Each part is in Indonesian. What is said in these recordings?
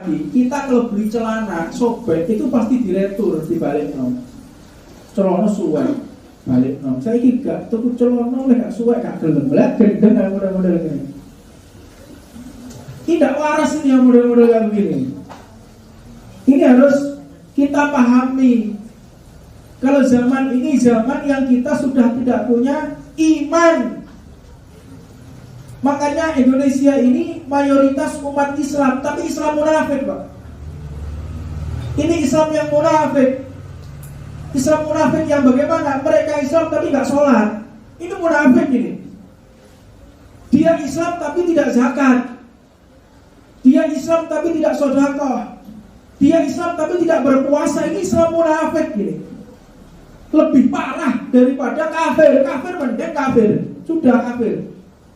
Kita kalau beli celana sobek itu pasti diretur dibalik nom. Celana suwe balik nom. Saya gak tuku celana lek gak suwe gak gelem. Lah gendeng model-model ini. Tidak waras ini yang model-model kayak begini. Ini harus kita pahami. Kalau zaman ini zaman yang kita sudah tidak punya iman. Makanya Indonesia ini mayoritas umat Islam, tapi Islam munafik, Pak. Ini Islam yang munafik. Islam munafik yang bagaimana? Mereka Islam tapi nggak sholat. Ini munafik ini. Dia Islam tapi tidak zakat. Dia Islam tapi tidak sedekah. Dia Islam tapi tidak berpuasa. Ini Islam munafik ini. Lebih parah daripada kafir. Kafir mending kafir. Sudah kafir.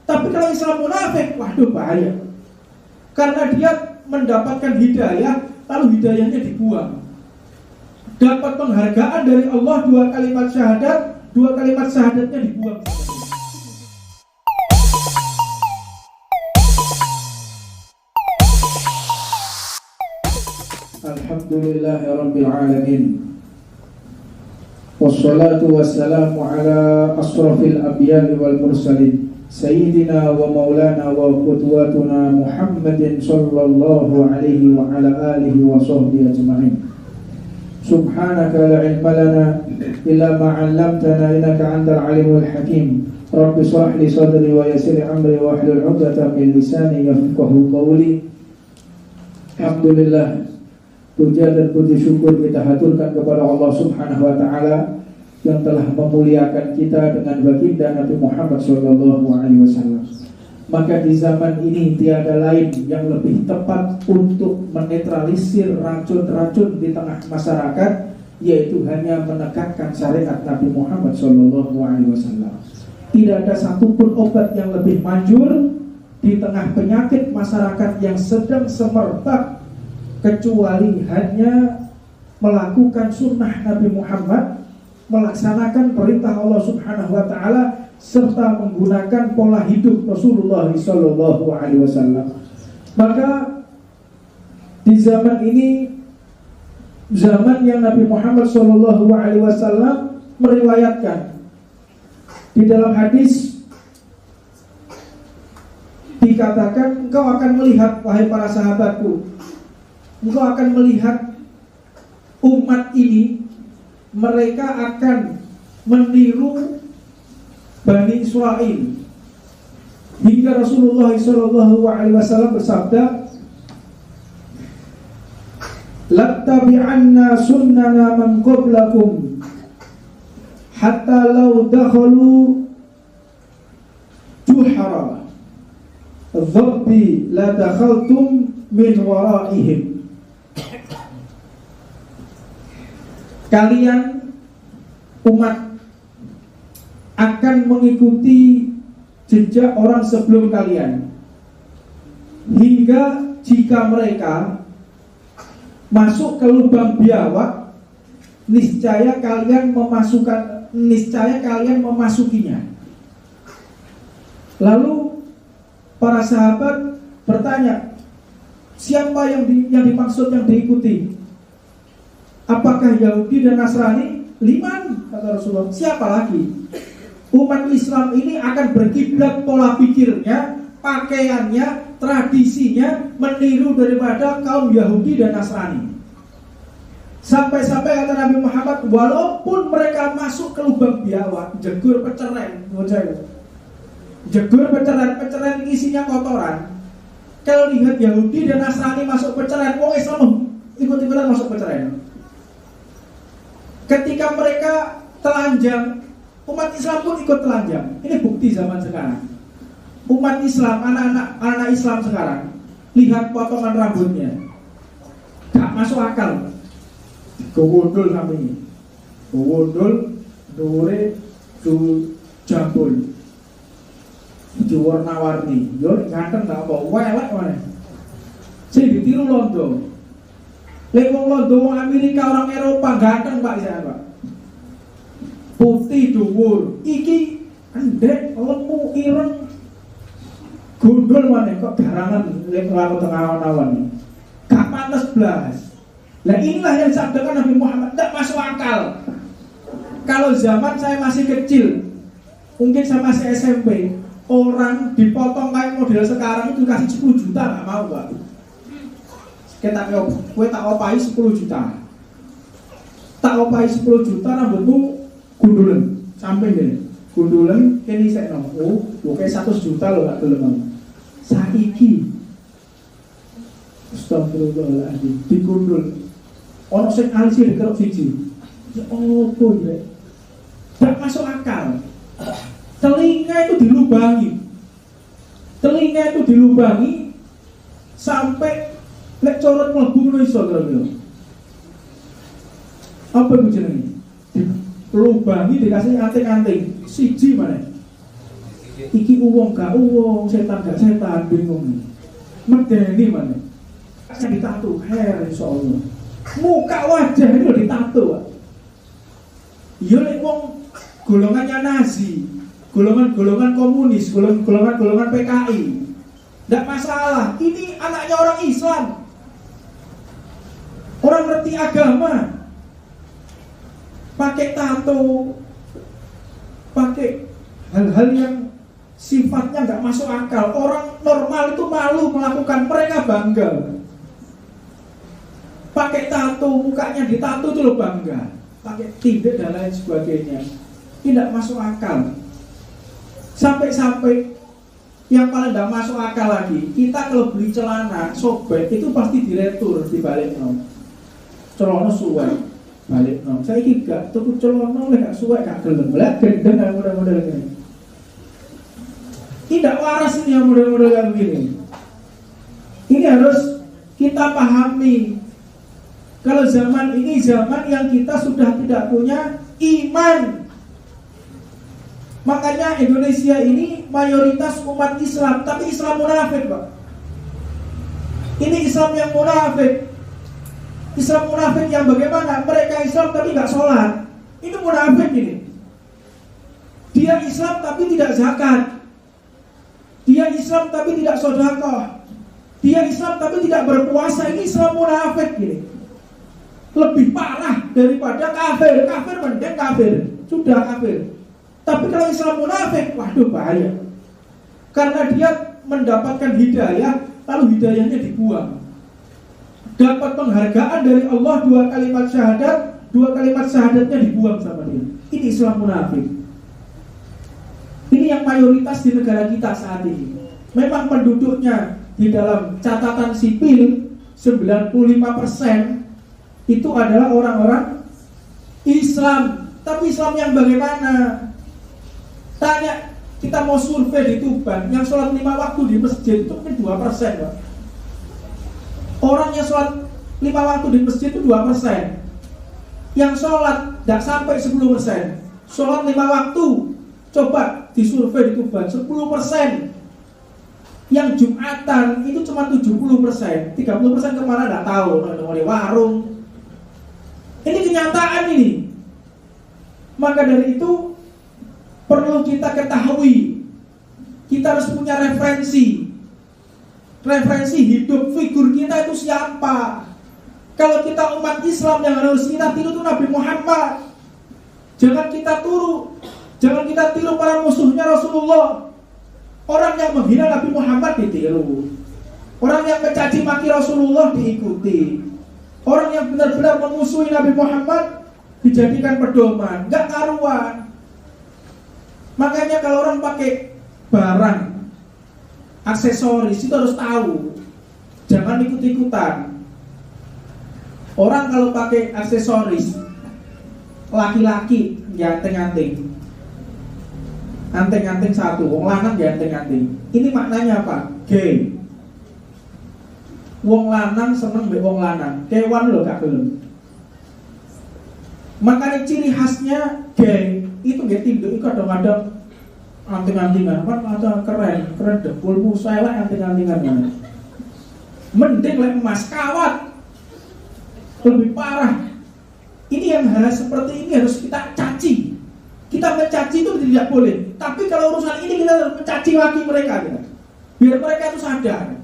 Tapi kalau Islam munafik, waduh bahaya. Karena dia mendapatkan hidayah, lalu hidayahnya dibuang. Dapat penghargaan dari Allah 2 kalimat syahadat, 2 kalimat syahadatnya dibuang. Alhamdulillahirabbil alamin. Wassalatu wassalamu ala asrafil anbiya'i wal mursalin. Sayyidina wa maulana wa qudwatuna Muhammadin sallallahu alaihi wa ala alihi wa sahbihi ajma'in. Subhanaka la ilma lana illa ma 'allamtana innaka antal alimul hakim. Rabbi shrah li sadri wa yassir li amri wa hlul 'uqdatam min lisani yafqahu qawli. Alhamdulillah, puja dan puji syukur kita haturkan kepada Allah Subhanahu wa taala yang telah memuliakan kita dengan baginda Nabi Muhammad SAW. Maka di zaman ini tiada lain yang lebih tepat untuk menetralisir racun-racun di tengah masyarakat, yaitu hanya menegakkan syariat Nabi Muhammad SAW. Tidak ada satupun obat yang lebih manjur di tengah penyakit masyarakat yang sedang semerbak kecuali hanya melakukan sunnah Nabi Muhammad, melaksanakan perintah Allah Subhanahu wa taala serta menggunakan pola hidup Rasulullah sallallahu alaihi wasallam. Maka di zaman ini, zaman yang Nabi Muhammad sallallahu alaihi wasallam meriwayatkan di dalam hadis dikatakan, engkau akan melihat, wahai para sahabatku, engkau akan melihat umat ini, mereka akan meniru Bani Israel. Hingga Rasulullah SAW bersabda, "Lattabi'anna sunnana man qablakum hatta law dakhalu juhara dhabbi la dakhaltum min waraihim." Kalian umat akan mengikuti jejak orang sebelum kalian, hingga jika mereka masuk ke lubang biawak, niscaya kalian memasukinya. Lalu para sahabat bertanya, siapa yang dimaksud yang diikuti? Apakah Yahudi dan Nasrani? Liman, kata Rasulullah. Siapa lagi? Umat Islam ini akan berkiblat pola pikirnya, pakaiannya, tradisinya meniru daripada kaum Yahudi dan Nasrani. Sampai-sampai kata Nabi Muhammad, walaupun mereka masuk ke lubang biawak, jegur peceren, isinya kotoran. Kalau lihat Yahudi dan Nasrani masuk peceren, wong Islam ikut-ikutan masuk peceren. Ketika mereka telanjang, umat Islam pun ikut telanjang. Ini bukti zaman sekarang. Umat Islam, anak Islam sekarang, lihat potongan rambutnya, gak masuk akal. Gowondol namanya, gowondol, dure, jambul, diwarna-warni. Yo ganteng gak apa, welek mana? Sing ditiru Londo. Lek wong Londo, wong Amerika, orang Eropa ganteng Pak saya Pak. Putih dhuwur, iki endek, lemu, ireng, gondol mana kok garangan lek lalu tengah awan-awan. Gak Nah inilah yang disabdakan Nabi Muhammad, tidak masuk akal. Kalau zaman saya masih kecil, mungkin saya masih SMP, orang dipotong kayak model sekarang itu kasih 10 juta, gak mau Pak. Kita tak opai 10 juta. Tak opai 10 juta, rambutmu gundulan sampai gini. Gundulan kini saya nemu, kayak 100 juta loh gak gelem. Saiki astagfirullahaladzim digundul ono sing alisi dikerok siji. Ya opo ya? Gak masuk akal. Telinga itu dilubangi sampai lek corot mlebu ngono iso kira-kira. Apa itu jenenge? Dilubangi dikasih anting-anting siji maneh. Iki uwong gak uwong, setan gak setan, bingung. Medeni maneh. Saya ditato hair insyaallah. Muka wajah itu ditato. Ya lek wong golongannya Nazi, golongan komunis, golongan PKI, tidak masalah. Ini anaknya orang Islam, orang ngerti agama, pakai tato, pakai hal-hal yang sifatnya nggak masuk akal. Orang normal itu malu melakukan, mereka bangga. Pakai tato, mukanya ditato itu lo bangga. Pakai tindik dan lain sebagainya, tidak masuk akal. Sampai yang paling tidak masuk akal lagi, kita kalau beli celana sobek itu pasti diretur, dibalik nom. Celana suwek, balik nom. Saya gak tuku celana gak suwek, gak gelem. Lihat gendeng kayak model-model gini. Tidak waras ini yang model-model kayak begini. Ini harus kita pahami. Kalau zaman ini zaman yang kita sudah tidak punya iman. Makanya Indonesia ini mayoritas umat Islam, tapi Islam munafik, Pak. Ini Islam yang munafik. Islam munafik yang bagaimana? Mereka Islam tapi nggak sholat. Ini munafik ini. Dia Islam tapi tidak zakat. Dia Islam tapi tidak sedekah. Dia Islam tapi tidak berpuasa. Ini Islam munafik ini. Lebih parah daripada kafir. Kafir mending kafir, sudah kafir. Tapi kalau Islam munafik, waduh bahaya. Karena dia mendapatkan hidayah, lalu hidayahnya dibuang. Dapat penghargaan dari Allah 2 kalimat syahadat, 2 kalimat syahadatnya dibuang sama dia. Ini Islam munafik. Ini yang mayoritas di negara kita saat ini. Memang penduduknya di dalam catatan sipil 95% itu adalah orang-orang Islam. Tapi Islam yang bagaimana? Tanya, kita mau survei di Tuban, yang sholat 5 waktu di masjid itu mungkin 2%, Pak. Orang yang sholat 5 waktu di masjid itu 2%. Yang sholat tidak sampai 10%. Sholat 5 waktu, coba disurvei di Tuban 10%. Yang Jumatan itu cuma 70%. 30% kemana tidak tahu, di warung. Ini kenyataan ini. Maka dari itu perlu kita ketahui, kita harus punya referensi hidup, figur kita itu siapa. Kalau kita umat Islam yang harus kita tiru itu Nabi Muhammad. Jangan kita tiru para musuhnya Rasulullah. Orang yang menghina Nabi Muhammad ditiru, orang yang mencaci maki Rasulullah diikuti, orang yang benar-benar memusuhi Nabi Muhammad dijadikan pedoman, gak karuan. Makanya kalau orang pakai barang aksesoris itu harus tahu, jangan ikut-ikutan. Orang kalau pakai aksesoris, laki-laki ganteng-ganteng, anting-anting satu, wong lanang ganteng-ganteng. Ini maknanya apa? Gay. Wong lanang seneng mbek wong lanang, kewan lho gak gelem. Makanya ciri khasnya gay itu nggak tinduk, kadang-kadang anting-antingan, kan ada keren dempulmu saya lah anting-antingan. Mending lek emas kawat, lebih parah. Ini yang hal seperti ini harus kita caci. Kita mencaci itu tidak boleh. Tapi kalau urusan ini kita harus mencaci lagi mereka, biar mereka itu sadar.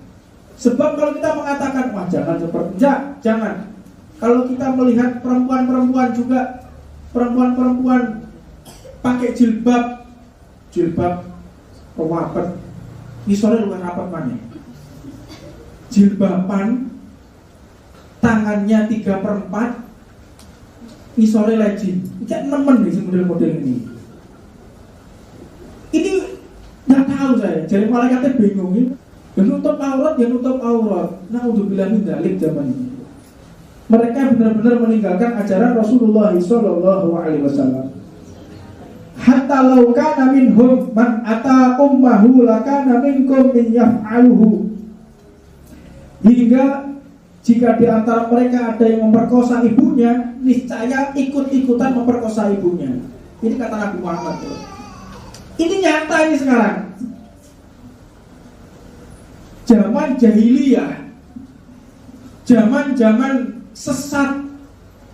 Sebab kalau kita mengatakan wah jangan seperti jangan. Kalau kita melihat perempuan-perempuan juga, perempuan-perempuan pakai jilbab rapet, ngisore luwih rapet maneh. Jilbaban, tangannya 3/4, ngisore legend. Iki nemen nih model-model ini. Ini nggak tahu saya. Jadi malaikatnya bingung ya. Nutup aurat. Naudzubillah min dzalik zaman ini. Mereka benar-benar meninggalkan ajaran Rasulullah sallallahu alaihi wasallam. Hatta law kana minhum man ata ummahu lakana minkum min yaf'aluhu. Hingga jika di antara mereka ada yang memperkosa ibunya, niscaya ikut-ikutan memperkosa ibunya. Ini kata Nabi Muhammad. Ini nyata ini sekarang. Zaman jahiliyah, zaman sesat,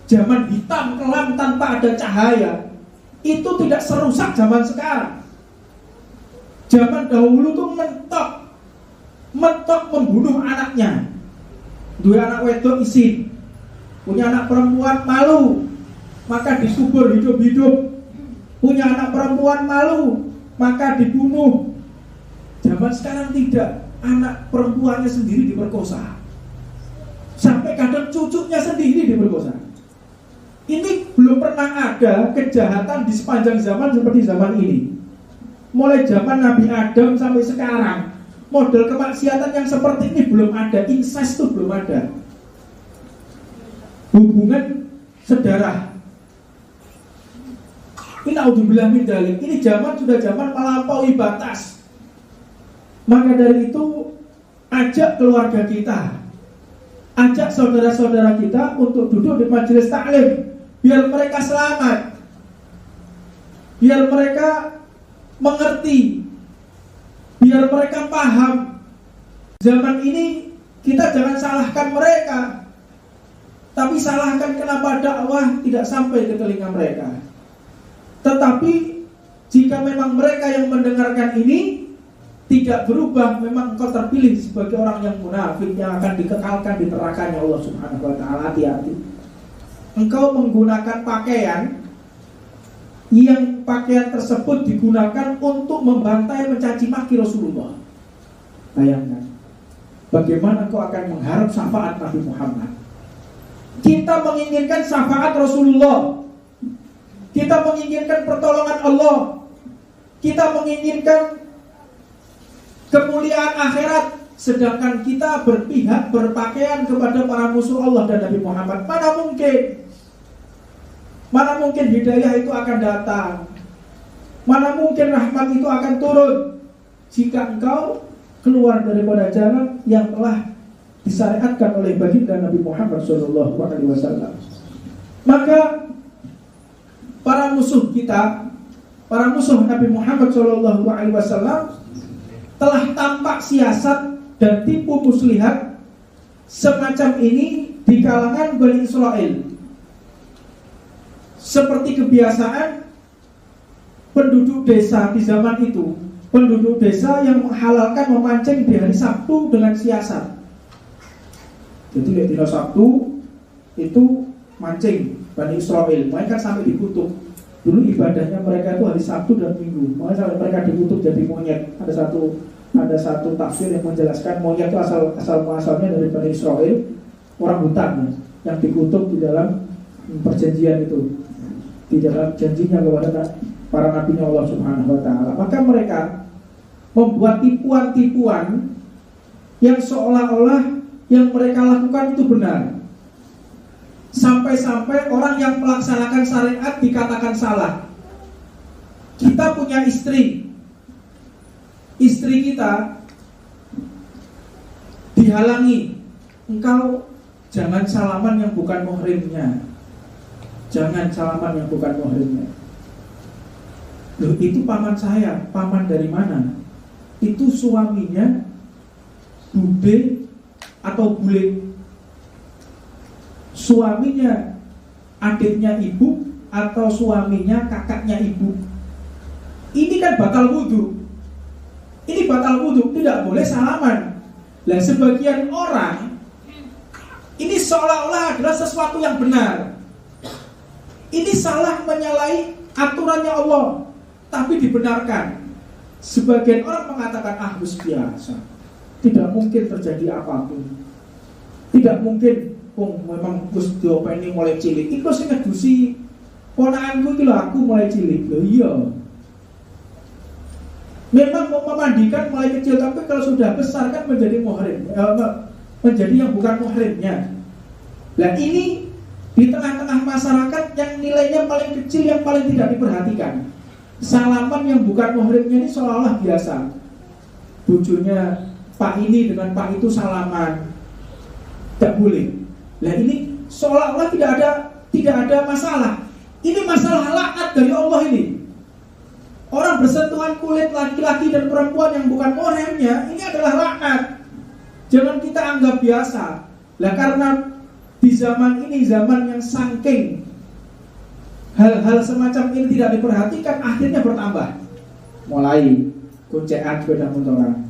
zaman hitam kelam tanpa ada cahaya, itu tidak serusak zaman sekarang. Zaman dahulu tuh mentok membunuh anaknya. Dua anak wedok isin, punya anak perempuan malu, maka dikubur hidup-hidup. Punya anak perempuan malu, maka dibunuh. Zaman sekarang tidak, anak perempuannya sendiri diperkosa, sampai kadang cucunya sendiri diperkosa. Ini belum pernah ada kejahatan di sepanjang zaman seperti zaman ini. Mulai zaman Nabi Adam sampai sekarang, model kemaksiatan yang seperti ini belum ada. Incest itu belum ada. Hubungan sedarah. Ini naudzubillah min dzalik. Ini zaman sudah zaman melampaui batas. Maka dari itu, ajak keluarga kita, ajak saudara-saudara kita untuk duduk di majelis taklim, biar mereka selamat, biar mereka mengerti, biar mereka paham. Zaman ini kita jangan salahkan mereka, tapi salahkan kenapa dakwah tidak sampai ke telinga mereka. Tetapi jika memang mereka yang mendengarkan ini tidak berubah, memang engkau terpilih sebagai orang yang munafik yang akan dikekalkan di nerakanya Allah Subhanahu wa taala. Hati-hati. Engkau menggunakan pakaian yang pakaian tersebut digunakan untuk membantai, mencaci maki Rasulullah. Bayangkan bagaimana engkau akan mengharap syafaat Nabi Muhammad. Kita menginginkan syafaat Rasulullah, kita menginginkan pertolongan Allah, kita menginginkan kemuliaan akhirat, sedangkan kita berpihak, berpakaian kepada para musuh Allah dan Nabi Muhammad. Mana mungkin hidayah itu akan datang, mana mungkin rahmat itu akan turun jika engkau keluar daripada jalan yang telah disyariatkan oleh baginda Nabi Muhammad SAW. Maka para musuh kita, para musuh Nabi Muhammad SAW telah tampak siasat dan tipu muslihat semacam ini di kalangan Bani Israel. Seperti kebiasaan penduduk desa di zaman itu, penduduk desa yang menghalalkan memancing di hari Sabtu dengan siasat. Jadi di hari Sabtu itu mancing Bani Israel, mereka sampai dikutuk. Dulu ibadahnya mereka itu hari Sabtu dan Minggu, makanya sampai mereka dikutuk jadi monyet. Ada satu tafsir yang menjelaskan monyet itu asal-muasalnya dari Bani Israel, orang hutan yang dikutuk di dalam perjanjian itu, di dalam janjinya kepada para nabinya Allah Subhanahu wa taala. Maka mereka membuat tipuan-tipuan yang seolah-olah yang mereka lakukan itu benar. Sampai-sampai orang yang melaksanakan syariat dikatakan salah. Kita punya istri kita dihalangi, engkau jangan salaman yang bukan muhrimnya, jangan salaman yang bukan muhrimnya. Loh, itu paman saya. Paman dari mana? Itu suaminya bude atau bule, suaminya adiknya ibu atau suaminya kakaknya ibu. Ini kan batal wudhu. Ini batal wudhu, tidak boleh salaman. Lah sebagian orang ini seolah-olah adalah sesuatu yang benar. Ini salah menyalahi aturannya Allah, tapi dibenarkan. Sebagian orang mengatakan wis biasa, tidak mungkin terjadi apapun, tidak mungkin. Memang Gus diopeni mulai cilik. Iku sing ngedusi ponakanku iki lho, aku mulai cilik. Lho iya. Memang mau memandikan mulai kecil, tapi kalau sudah besar kan menjadi muhrim, menjadi yang bukan muhrimnya. Nah ini di tengah-tengah masyarakat yang nilainya paling kecil, yang paling tidak diperhatikan. Salaman yang bukan muhrimnya ini seolah-olah biasa. Bujurnya Pak ini dengan Pak itu salaman, tidak boleh. Nah ini seolah-olah tidak ada masalah. Ini masalah laknat dari Allah ini. Orang bersentuhan kulit laki-laki dan perempuan yang bukan muhrimnya, ini adalah laknat. Jangan kita anggap biasa. Lah karena di zaman ini, zaman yang saking hal-hal semacam ini tidak diperhatikan, akhirnya bertambah. Mulai goncekan sepeda motoran.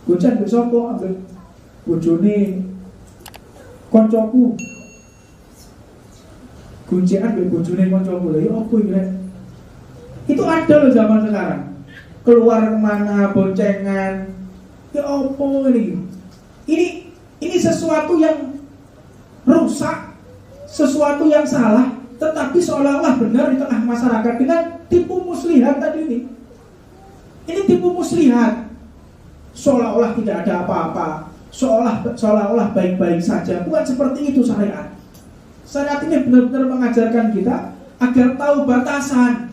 Goncekan besok kok ambil bojone koncoku. Goncekan ambil bojone koncoku. Lah ya apa iki? Itu ada loh zaman sekarang. Keluar kemana, boncengan. Ya apa ini? Ini sesuatu yang rusak, sesuatu yang salah, tetapi seolah-olah benar di tengah masyarakat dengan tipu muslihat tadi ini. Ini tipu muslihat. Seolah-olah tidak ada apa-apa, seolah-olah baik-baik saja. Bukan seperti itu syariat. Syariat ini benar-benar mengajarkan kita agar tahu batasan.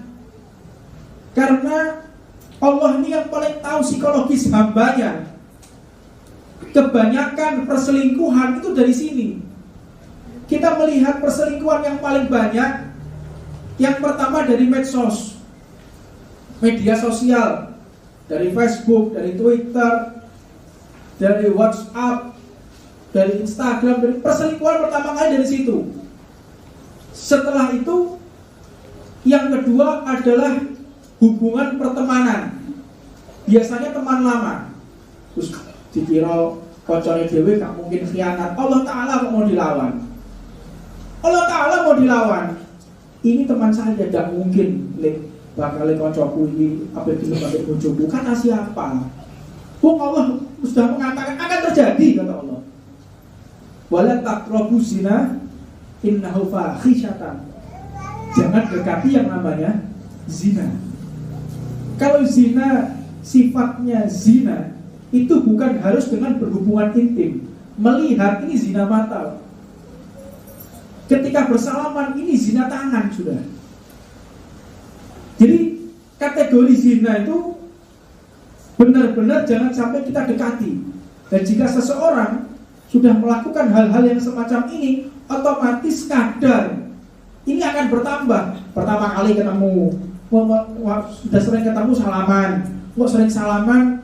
Karena Allah ini yang paling tahu psikologis hambanya. Kebanyakan perselingkuhan itu dari sini. Kita melihat perselingkuhan yang paling banyak, yang pertama dari medsos, media sosial, dari Facebook, dari Twitter, dari WhatsApp, dari Instagram. Dari perselingkuhan pertama kali dari situ. Setelah itu, yang kedua adalah hubungan pertemanan. Biasanya teman lama. Terus dikira kocone dhewe gak mungkin khianat. Allah Ta'ala kok mau dilawan. Allah Ta'ala mau dilawan. Ini teman saya tidak mungkin bakal koncoku ini apa itu pakai bojoku. Kata siapa? Allah sudah mengatakan akan terjadi, kata Allah. Wala taqrabu zina innahu fahisyatan. Jangan dekati yang namanya zina. Kalau zina sifatnya zina, itu bukan harus dengan berhubungan intim. Melihat ini zina mata. Ketika bersalaman ini zina tangan sudah. Jadi kategori zina itu benar-benar jangan sampai kita dekati. Dan jika seseorang sudah melakukan hal-hal yang semacam ini, otomatis kadar ini akan bertambah. Pertama kali ketemu, sudah sering ketemu salaman, kok sering salaman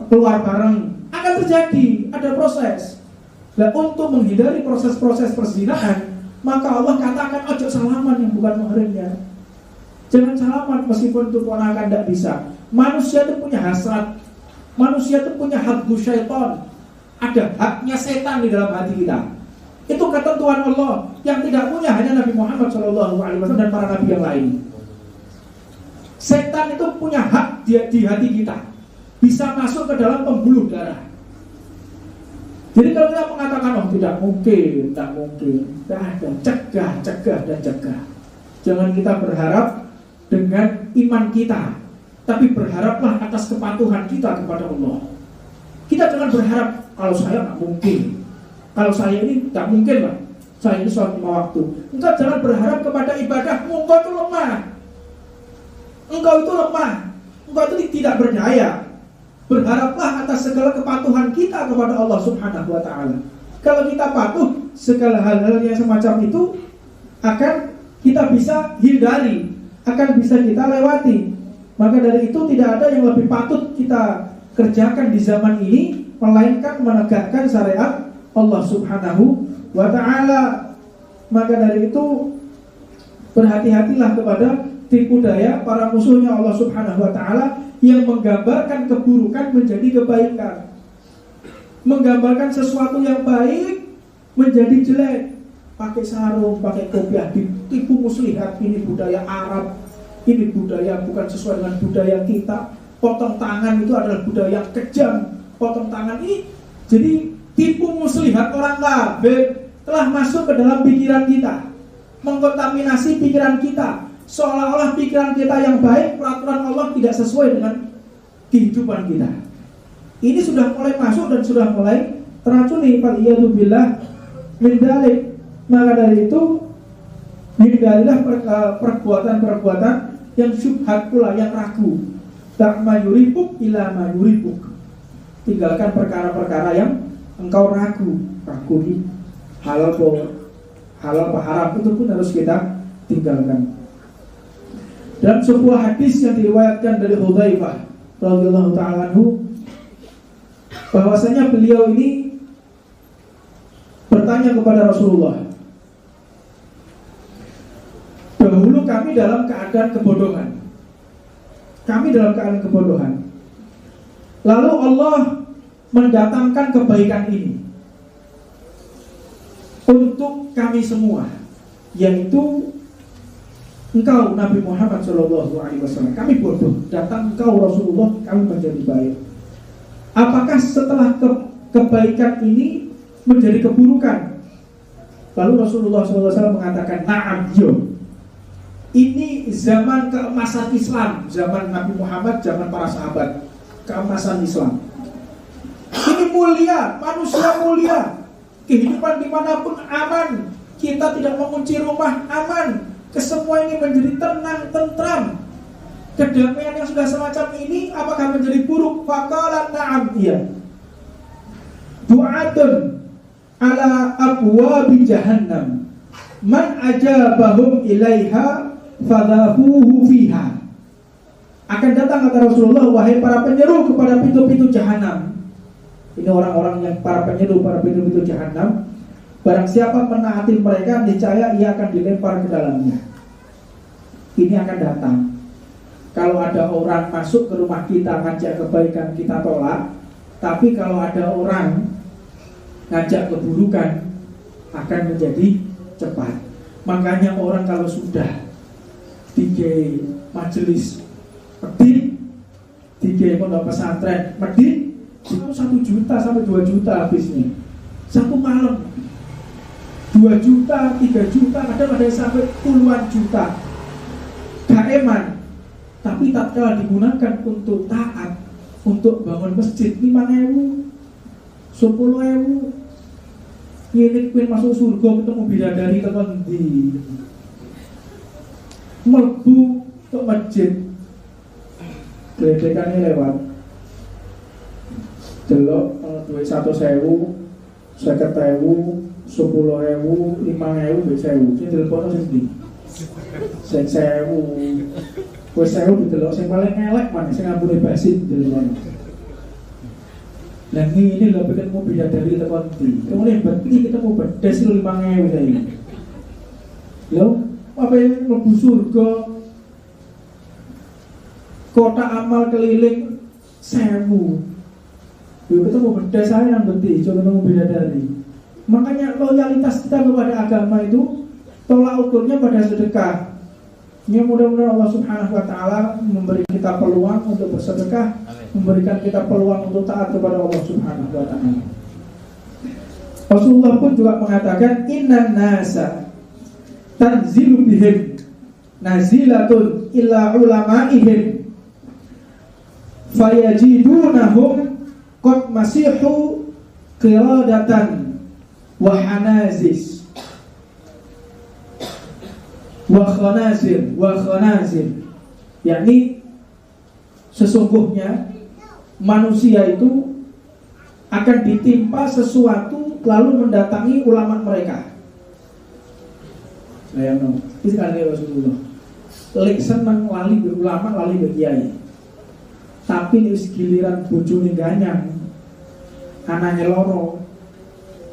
keluar bareng, akan terjadi, ada proses. Dan untuk menghindari proses-proses perzinahan, maka Allah katakan ojo salaman yang bukan muhrimnya. Jangan salaman meskipun itu ponakan tidak bisa. Manusia itu punya hasrat, manusia itu punya hadbu syaitan. Ada haknya setan di dalam hati kita. Itu ketentuan Allah yang tidak punya hanya Nabi Muhammad SAW dan para nabi yang lain. Setan itu punya hak di hati kita, bisa masuk ke dalam pembuluh darah. Jadi kalau kita mengatakan tidak mungkin, tidak ada, cegah dan cegah. Jangan kita berharap dengan iman kita, tapi berharaplah atas kepatuhan kita kepada Allah. Kita jangan berharap kalau saya nggak mungkin, kalau saya ini nggak mungkin lah, saya ini sholat 5 waktu. Engkau jangan berharap kepada ibadahmu, engkau itu lemah. Engkau itu tidak berdaya. Berharaplah atas segala kepatuhan kita kepada Allah Subhanahu wa Ta'ala. Kalau kita patuh, segala hal-hal yang semacam itu akan kita bisa hindari, akan bisa kita lewati. Maka dari itu tidak ada yang lebih patut kita kerjakan di zaman ini melainkan menegakkan syariat Allah Subhanahu wa Ta'ala. Maka dari itu berhati-hatilah kepada tipu daya para musuhnya Allah Subhanahu wa Ta'ala yang menggambarkan keburukan menjadi kebaikan. menggambarkan sesuatu yang baik menjadi jelek. Pakai sarung, pakai kopiah, ditipu muslihat. Ini budaya Arab, ini budaya bukan sesuai dengan budaya kita. Potong tangan itu adalah budaya yang kejam. Potong tangan ini jadi tipu muslihat orang kafir telah masuk ke dalam pikiran kita, mengkontaminasi pikiran kita, seolah-olah pikiran kita yang baik, peraturan Allah tidak sesuai dengan kehidupan kita. Ini sudah mulai masuk dan sudah mulai teracuni. Faliyatubillah min dzalik. Maka dari itu hindarilah perbuatan-perbuatan yang syubhat pula, yang ragu. Tak mayuribuk ila mayuribuk. Tinggalkan perkara-perkara yang engkau ragu ini halal apa haram, itu pun harus kita tinggalkan. Dalam sebuah hadis yang diriwayatkan dari Hudzaifah radhiyallahu ta'ala anhu, bahwasanya beliau ini bertanya kepada Rasulullah, dahulu kami dalam keadaan kebodohan. Lalu Allah mendatangkan kebaikan ini untuk kami semua, yaitu engkau Nabi Muhammad SAW. Kami bodoh, datang engkau Rasulullah, kami menjadi baik. Apakah setelah kebaikan ini menjadi keburukan? Lalu Rasulullah SAW mengatakan, na'am, yo. Ini zaman keemasan Islam, zaman Nabi Muhammad, zaman para sahabat, keemasan Islam. Ini mulia, manusia mulia, kehidupan dimanapun aman, kita tidak mengunci rumah, aman, kesemua ini menjadi tenang, tentram. Kedamaian yang sudah semacam ini apakah menjadi buruk? Faqala na'am, iya. Du'atun ala abwabi jahannam, man ajabahum ilaiha fadhafuhu fiha. Akan datang kata Rasulullah, wahai para penyeru kepada pintu-pintu jahanam. Ini orang-orang yang para penyeru, para pintu-pintu jahanam. Barang siapa menaati mereka, niscaya ia akan dilempar ke dalamnya. Ini akan datang. Kalau ada orang masuk ke rumah kita ngajak kebaikan, kita tolak. Tapi kalau ada orang ngajak keburukan, akan menjadi cepat. Makanya orang kalau sudah tiga majelis medit, tiga pondok pesantren medit, itu 1 juta sampai 2 juta habisnya satu malam. 2 juta, 3 juta, kadang ada yang sampai puluhan juta. Gak eman. Tapi tak kalah digunakan untuk taat, untuk bangun masjid 5.000, 10.000. Ini pengen masuk surga ketemu bidadari tekan di melbu ke masjid, geledekannya lewat delok duit 1.000, 50.000, 10.000, 5.000, 10.000. Sing telepon sing ndi? Sing 1.000. Wis 1.000 didelok sing paling elek mana sing ngampune basit telepon. Lah ini lho ketemu bidadari tekan ndi. Kemudian berarti kita mau bedes 5.000 saiki. Lho, apa yang mlebu surga kota amal keliling 1.000. Yuk ketemu bedes saya yang berarti coba ketemu bidadari. Makanya loyalitas kita kepada agama itu tolak ukurnya pada sedekah. Ya mudah-mudahan Allah Subhanahu wa taala memberi kita peluang untuk bersedekah, memberikan kita peluang untuk taat kepada Allah Subhanahu wa taala. Rasulullah pun juga mengatakan innan nasa tanzilu bihim nazilatun illa ulama'ihim fayajidunahum qad masihu qiradatan wa hanazis wa khanazir, yakni sesungguhnya manusia itu akan ditimpa sesuatu lalu mendatangi ulama mereka. Saya mau sekali Rasulullah lek seneng lali berulama, lali berkiai, tapi wis giliran bojone ganyang, anaknya loro,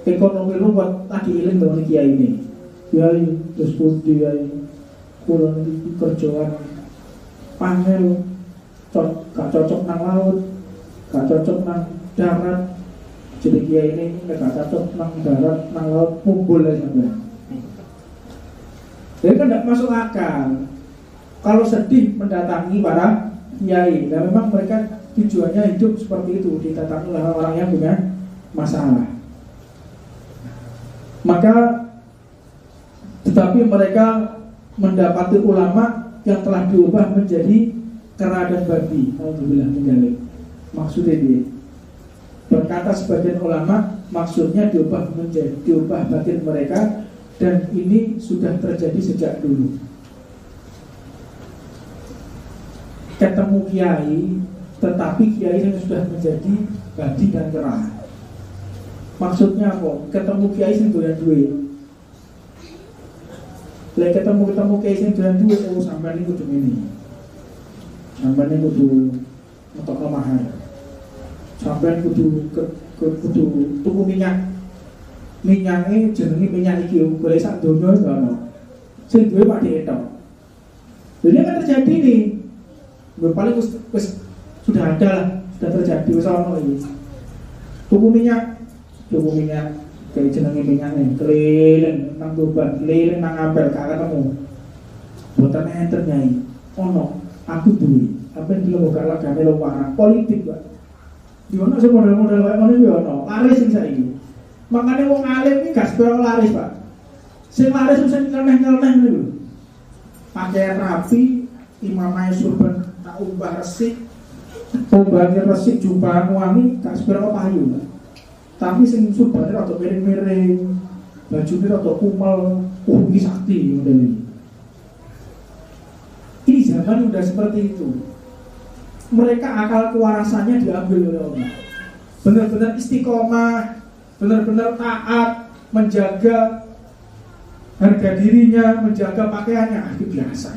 ekonomi ruwet, lagi iling dengan kiai ini. Kiai terus putih kiai kulon kerjaan panel gak cocok nang laut, gak cocok nang darat, Jadi kiai ini nggak cocok nang darat, nang laut, kumpul aja sampai. Jadi kan tidak masuk akal. Kalau sedih mendatangi para kiai, nah memang mereka tujuannya hidup seperti itu, didatangi oleh orang yang punya masalah. Maka tetapi mereka mendapati ulama yang telah diubah menjadi kera dan babi. Alhamdulillah menjalik. Maksudnya dia berkata sebagian ulama, maksudnya diubah batin mereka, dan ini sudah terjadi sejak dulu. Ketemu kiai, tetapi kiai yang sudah menjadi babi dan kera. Maksudnya apa? Ketemu kiai sing doyan duit. Lek ketemu kiai sing doyan duit, oh sampean niku kudu ngene. Sampean niku kudu ngetok mahar. Sampean kudu tuku minyak. Minyaknya jenenge minyak iki boleh sak donya ono. Sing duwe Pak Dietok. Jadi akan terjadi nih. Paling wis sudah ada lah, sudah terjadi wis ono iki. Tuku minyak kayak jenenge minyaknya keliling nang Tuban, keliling nang Ampel gak ketemu. Boten enten nyai. Ono, aku duwe. Apa yang bilang gak lagane lo warang politik, Pak. Di mana sih model-model kayak ngono iki ono. Laris sing saiki. Makanya wong alim iki gak sepiro laris, Pak. Sing laris sing nyeleneh-nyeleneh niku. Pakaian rapi, imamai surban tak ubah resik. Ubahnya resik jubahan wangi gak sepiro payu, Pak. Tapi sing surbane rada miring-miring, bajune rada kumal, iki sakti model ini. Ini zaman udah seperti itu. Mereka akal kewarasannya diambil oleh Allah. Benar-benar istiqomah, benar-benar taat, menjaga harga dirinya, menjaga pakaiannya. Itu biasa.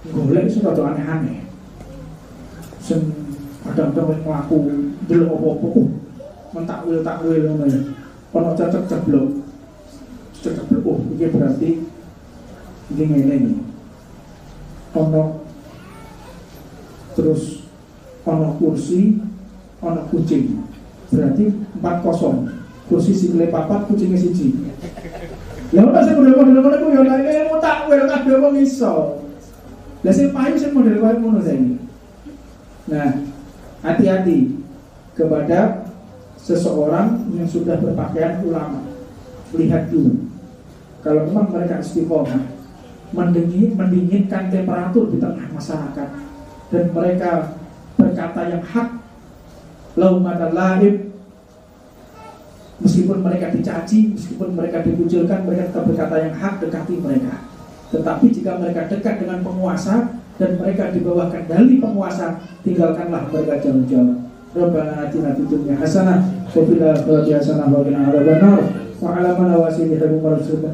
Golek itu rada aneh-aneh. Sing kadang-kadang mlaku delok apa-apa, mentakwil ngono ya. Ono cocok ceblok. Oh, iki berarti iki ngene iki. Ono terus ono kursi, ono kucing. Berarti 4-0. Kursi sikile 4, kucingnya 1. Lah ora sing model-model ngono ku yo nek ilmu takwil kabeh wong iso. Lah sing payu sing model koyo ngono saiki. Nah, hati-hati kepada seseorang yang sudah berpakaian ulama. Lihat dulu. Kalau memang mereka istiqomah, mendinginkan temperatur di tengah masyarakat, dan mereka berkata yang hak, laumatal laib, meskipun mereka dicaci, meskipun mereka dikucilkan, mereka tetap berkata yang hak, dekati mereka. Tetapi jika mereka dekat dengan penguasa dan mereka di bawah kendali penguasa, tinggalkanlah mereka jauh-jauh. Rabbana atina fid dunya hasanah wa fil akhirati hasanah wa qina adzabannar wa 'ala man wasilihi wa rasulina